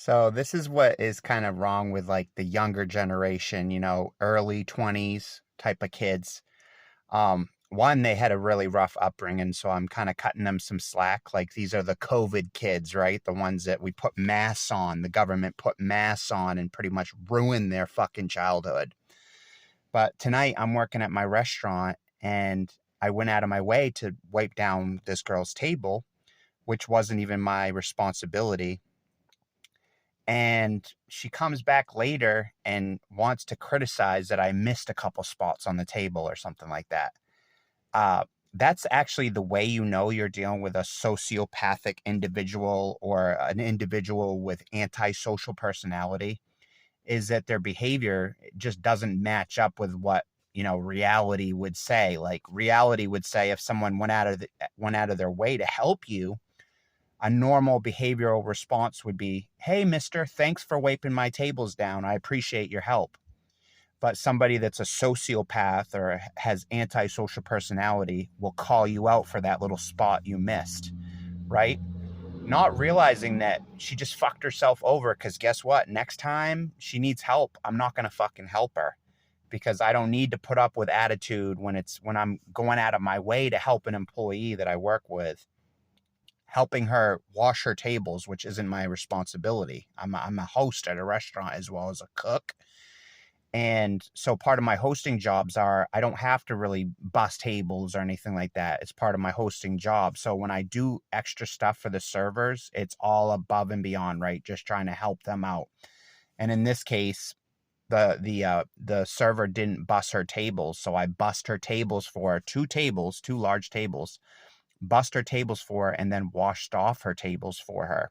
So this is what is kind of wrong with like the younger generation, early 20s type of kids. One, they had a really rough upbringing, so I'm kind of cutting them some slack. Like these are the COVID kids, right? The ones that we put masks on, the government put masks on and pretty much ruined their fucking childhood. But tonight I'm working at my restaurant and I went out of my way to wipe down this girl's table, which wasn't even my responsibility. And she comes back later and wants to criticize that I missed a couple spots on the table or something like that. Uh, that's actually the way you know you're dealing with a sociopathic individual or an individual with antisocial personality, is that their behavior just doesn't match up with what reality would say. Like reality would say if someone went out of their way to help you, a normal behavioral response would be, "Hey, mister, thanks for wiping my tables down. I appreciate your help." But somebody that's a sociopath or has antisocial personality will call you out for that little spot you missed, right? Not realizing that she just fucked herself over, because guess what? Next time she needs help, I'm not going to fucking help her, because I don't need to put up with attitude when I'm going out of my way to help an employee that I work with, helping her wash her tables, which isn't my responsibility. I'm a host at a restaurant as well as a cook. And so part of my hosting jobs are, I don't have to really bust tables or anything like that. It's part of my hosting job. So when I do extra stuff for the servers, it's all above and beyond, right? Just trying to help them out. And in this case, the server didn't bust her tables, so I bust her tables for her, two large tables, bust her tables for her, and then washed off her tables for her.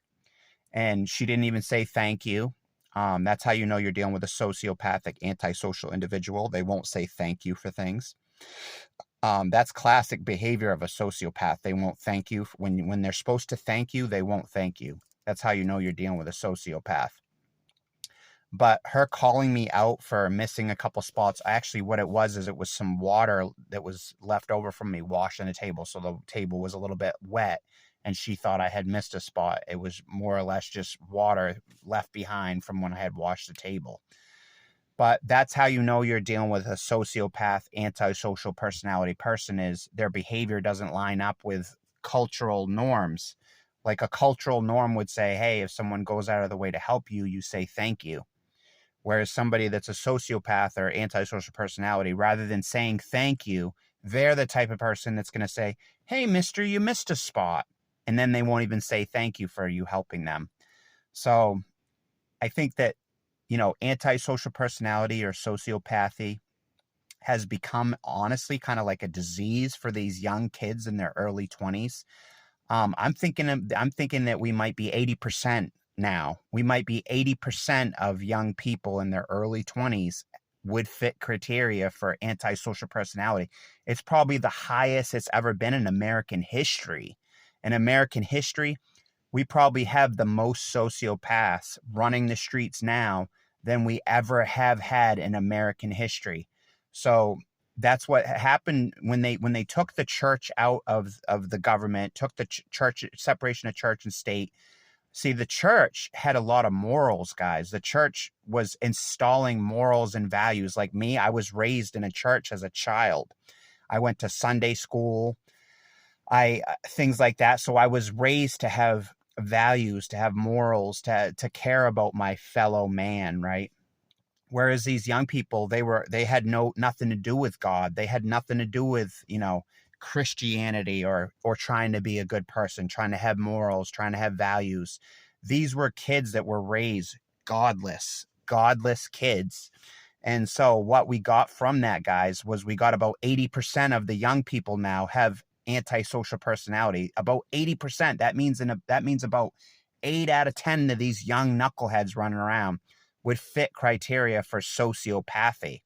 And she didn't even say thank you. That's how you know you're dealing with a sociopathic, antisocial individual. They won't say thank you for things. That's classic behavior of a sociopath. They won't thank you. When they're supposed to thank you, they won't thank you. That's how you know you're dealing with a sociopath. But her calling me out for missing a couple spots, actually what it was is it was some water that was left over from me washing the table. So the table was a little bit wet and she thought I had missed a spot. It was more or less just water left behind from when I had washed the table. But that's how you know you're dealing with a sociopath, antisocial personality person, is their behavior doesn't line up with cultural norms. Like a cultural norm would say, hey, if someone goes out of the way to help you, you say thank you. Whereas somebody that's a sociopath or antisocial personality, rather than saying thank you, they're the type of person that's going to say, hey, mister, you missed a spot. And then they won't even say thank you for you helping them. So I think that, antisocial personality or sociopathy has become honestly kind of like a disease for these young kids in their early 20s. I'm thinking that we might be 80% now. We might be 80% of young people in their early 20s would fit criteria for antisocial personality. It's probably the highest it's ever been in American history. In American history, we probably have the most sociopaths running the streets now than we ever have had in American history. So that's what happened when they took the church out of the government, took the church, separation of church and state. See, the church had a lot of morals, guys. The church was installing morals and values. Like me, I was raised in a church as a child. I went to Sunday school, things like that. So I was raised to have values, to have morals, to care about my fellow man, right? Whereas these young people, they had nothing to do with God. They had nothing to do with, Christianity or trying to be a good person, trying to have morals, trying to have values. These were kids that were raised godless kids. And so what we got from that, guys, was we got about 80% of the young people now have antisocial personality. About 80%. That means about 8 out of 10 of these young knuckleheads running around would fit criteria for sociopathy.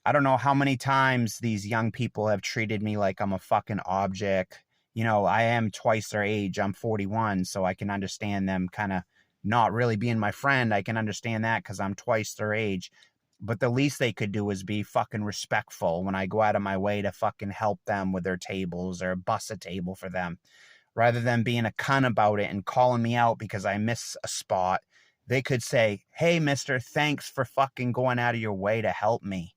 I don't know how many times these young people have treated me like I'm a fucking object. I am twice their age. I'm 41, so I can understand them kind of not really being my friend. I can understand that because I'm twice their age. But the least they could do is be fucking respectful when I go out of my way to fucking help them with their tables or bust a table for them. Rather than being a cunt about it and calling me out because I miss a spot, they could say, hey, mister, thanks for fucking going out of your way to help me.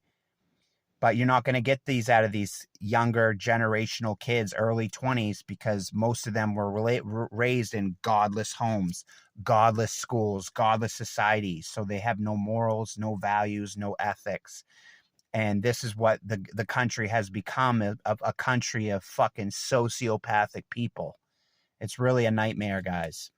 But you're not going to get these out of these younger generational kids, early 20s, because most of them were raised in godless homes, godless schools, godless societies. So they have no morals, no values, no ethics. And this is what the country has become, a country of fucking sociopathic people. It's really a nightmare, guys.